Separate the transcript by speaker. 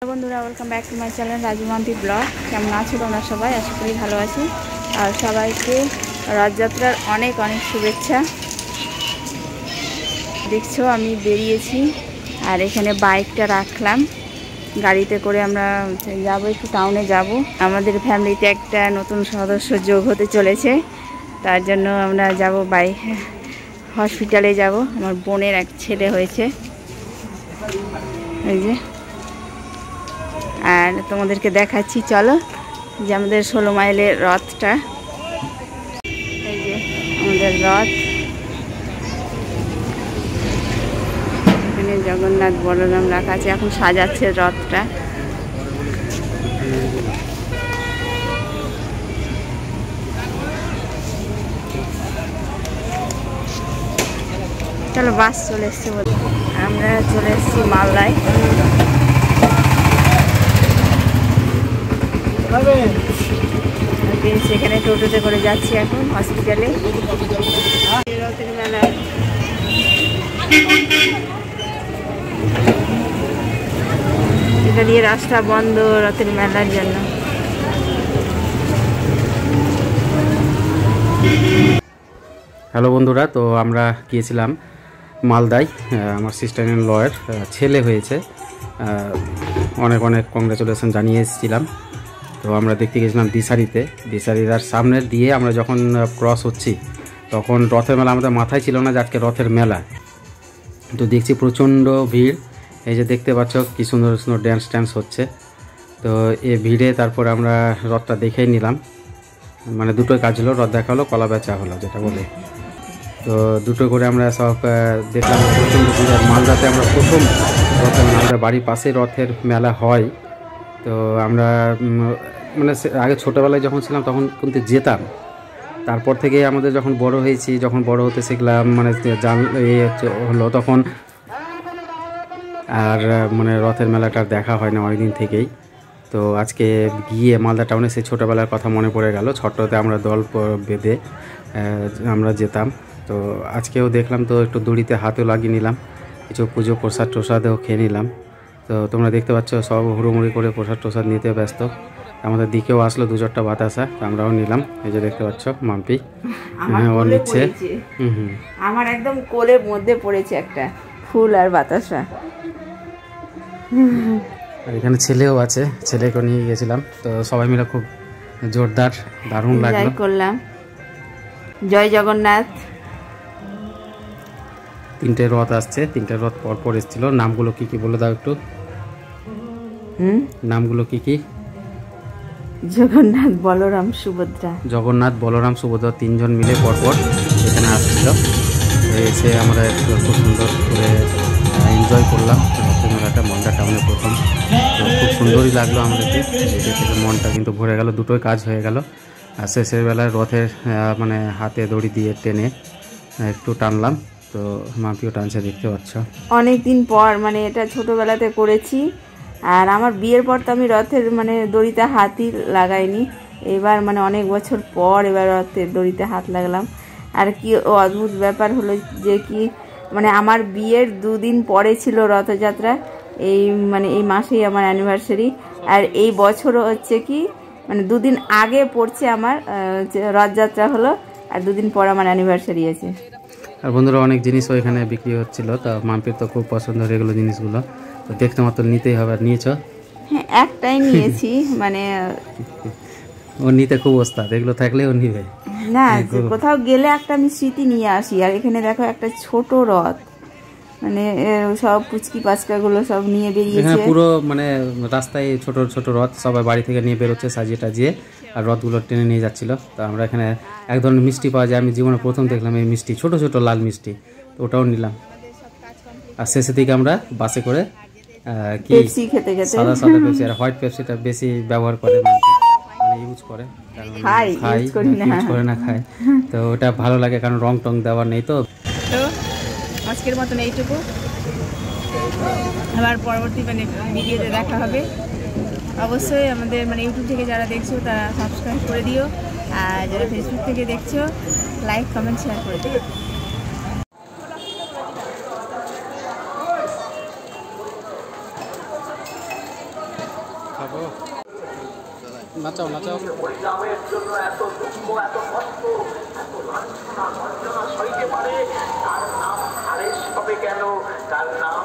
Speaker 1: বন্ধুরা welcome back to my channel Raju Mampi blog. কেমন আছো তোমরা সবাই? আশা করি ভালো আছি। আর সবাইকে রথযাত্রার অনেক অনেক শুভেচ্ছা। দেখছো আমি বেরিয়েছি আর এখানে বাইকটা রাখলাম, গাড়িতে করে আমরা যাব, একটু টাউনে যাব। আমাদের ফ্যামিলিতে একটা নতুন সদস্য যোগ হতে চলেছে, তার জন্য আমরা যাব হসপিটালে যাব। আমার বোনের এক ছেলে হয়েছে, এই যে। আর তোমাদেরকে দেখাচ্ছি, চলো, যে আমাদের 16 মাইলের রথটা। এই যে আমাদের রথ, এখানে জগন্নাথ বলরাম রাখা আছে, এখন সাজাচ্ছে রথটা। চলো, বাস চলে এসছে, আমরা চলে এসেছি মালদায়। সেখানে টোটোতে করে যাচ্ছি এখন হসপিটালে। রথের মেলা, এটা দিয়ে রাস্তা বন্ধ রথের মেলার জন্য।
Speaker 2: হ্যালো বন্ধুরা, তো আমরা গিয়েছিলাম মালদায়, আমার সিস্টার ইন লয়ের ছেলে হয়েছে। অনেক অনেক কংগ্রেচুলেশন জানিয়ে এসেছিলাম। তো আমরা দেখতে গেছিলাম দিশারিতে। দিশারির সামনে দিয়ে আমরা যখন ক্রস হচ্ছি তখন রথের মেলা আমাদের মাথায় ছিল না যে আজকে রথের মেলা। তো দেখছি প্রচণ্ড ভিড়, এই যে দেখতে পাচ্ছ কি সুন্দর সুন্দর ড্যান্স হচ্ছে। তো এই ভিড়ে তারপর আমরা রথটা দেখেই নিলাম, মানে দুটোই কাজ হলো, রথ দেখা হলো, কলা বেচা হলো যেটা বলে। তো দুটো করে আমরা সব দেখলাম, প্রচণ্ড ভিড়। আর মালদাতে আমরা প্রথম রথের মেলা, আমাদের বাড়ির পাশে রথের মেলা হয়। তো আমরা মানে আগে ছোটোবেলায় যখন ছিলাম তখন কিন্তু যেতাম। তারপর থেকে আমাদের যখন বড় হয়েছি, যখন বড় হতে শিখলাম, মানে হলো তখন আর মানে রথের মেলাটা দেখা হয় না অনেকদিন থেকেই। তো আজকে গিয়ে মালদা টাউনে সেই ছোটোবেলার কথা মনে পড়ে গেল। ছোট্টতে আমরা দল বেঁধে আমরা যেতাম। তো আজকেও দেখলাম, তো একটু দড়িতে হাতেও লাগিয়ে নিলাম, কিছু পুজো প্রসাদও খেয়ে নিলাম। তো তোমরা দেখতে পাচ্ছ সব হুড়োমুড়ি করে প্রসাদ নিতে ব্যস্ত। আমাদের দিকেও আসলো 2-4টা বাতাসা, আমরাও নিলাম। এই যে দেখতে পাচ্ছ মাম্পি ও নিচ্ছে।
Speaker 1: আমার একদম কোলের মধ্যে পড়েছে একটা ফুল আর বাতাসা।
Speaker 2: আর এখানে ছেলেও আছে, ছেলেকে নিয়ে গেছিলাম। তো সবাই মিলে খুব জোরদার দারুণ লাগলো,
Speaker 1: করলাম। জয় জগন্নাথ।
Speaker 2: 3টে রথ আসছে, 3টে রথ পর এসেছিল। নামগুলো কি কি বলে দাও একটু। নামগুলো কি কি?
Speaker 1: জগন্নাথ, বলরাম, সুভদ্রা।
Speaker 2: জগন্নাথ, বলরাম, সুভদ্রা 3জন মিলে পরপর এখানে আসছিল। এসে আমরা খুব সুন্দর করে এনজয় করলাম রথের মেলাটা মালদা টাউনে প্রথম। তো খুব সুন্দরই লাগলো আমাদেরকে, দেখে মনটা কিন্তু ভরে গেল, দুটোই কাজ হয়ে গেল। আর শেষের বেলায় রথের মানে হাতে দড়ি দিয়ে টেনে একটু টানলাম। তো মাম্পিও টানছে, দেখতে পাচ্ছ।
Speaker 1: অনেক দিন পর, মানে এটা ছোটোবেলাতে করেছি। আর আমার বিয়ের পর তো আমি রথের মানে দড়িতে হাতই লাগাইনি। এবার মানে অনেক বছর পর এবার রথের দড়িতে হাত লাগলাম। আর কি অদ্ভুত ব্যাপার হলো যে কি, মানে আমার বিয়ের 2 দিন পরে ছিল রথযাত্রা। এই মাসেই আমার অ্যানিভার্সারি। আর এই বছরও হচ্ছে কি, মানে 2 দিন আগে পড়ছে আমার রথযাত্রা হলো, আর 2 দিন পর আমার অ্যানিভার্সারি আছে।
Speaker 2: আর বন্ধুরা অনেক জিনিসও এখানে বিক্রি হচ্ছিল। তা মাম্পির তো খুব পছন্দ এগুলো জিনিসগুলো, তো দেখতে মাত্র নিতেই হবে। আর নিয়েছ?
Speaker 1: হ্যাঁ, একটাই নিয়েছি। মানে
Speaker 2: ও নিতে খুব ওস্তাদ, এগুলো থাকলে ও নিবে
Speaker 1: না, কোথাও গেলে একটা আমি স্মৃতি নিয়ে আসি। আর এখানে দেখো একটা ছোট রথ, মানে সব পুচকি পাচকাগুলো সব নিয়ে বেরিয়েছে।
Speaker 2: পুরো মানে রাস্তায় ছোট ছোট রথ সবাই বাড়ি থেকে নিয়ে বেরোচ্ছে সাজিয়ে টাজিয়ে, আর রথগুলো টেনে নিয়ে যাচ্ছিল। তো আমরা এখানে এক ধরনের মিষ্টি পাওয়া যায়, আমি জীবনে প্রথম দেখলাম এই মিষ্টি, ছোট ছোট লাল মিষ্টি। তো ওটাও নিলাম। আর শেষের দিকে আমরা বাসে করে
Speaker 1: পেপসি খেতে
Speaker 2: সাদা পেপসি, আর হোয়াইট পেপসিটা বেশি ব্যবহার করে, মানে ইউজ করে, ইউজ করে না খায়। তো ওটা ভালো লাগে, কারণ রং টং দেওয়ার নেই। তো
Speaker 1: আজকের মতন এইটুকু, আবার পরবর্তী মানে ভিডিওতে দেখা হবে। অবশ্যই আমাদের মানে ইউটিউব থেকে যারা দেখছো তারা সাবস্ক্রাইব করে দিও, আর যারা ফেসবুক থেকে দেখছো লাইক কমেন্ট শেয়ার করে দিও।
Speaker 2: খাবো, নাচাও নাচাও।
Speaker 3: পরিণামের জন্য এত দুঃখ, এত কষ্ট, এত লাঞ্ছনা গঞ্জনা সইতে পারে, তার নাম হারেস হবে কেন? তার নাম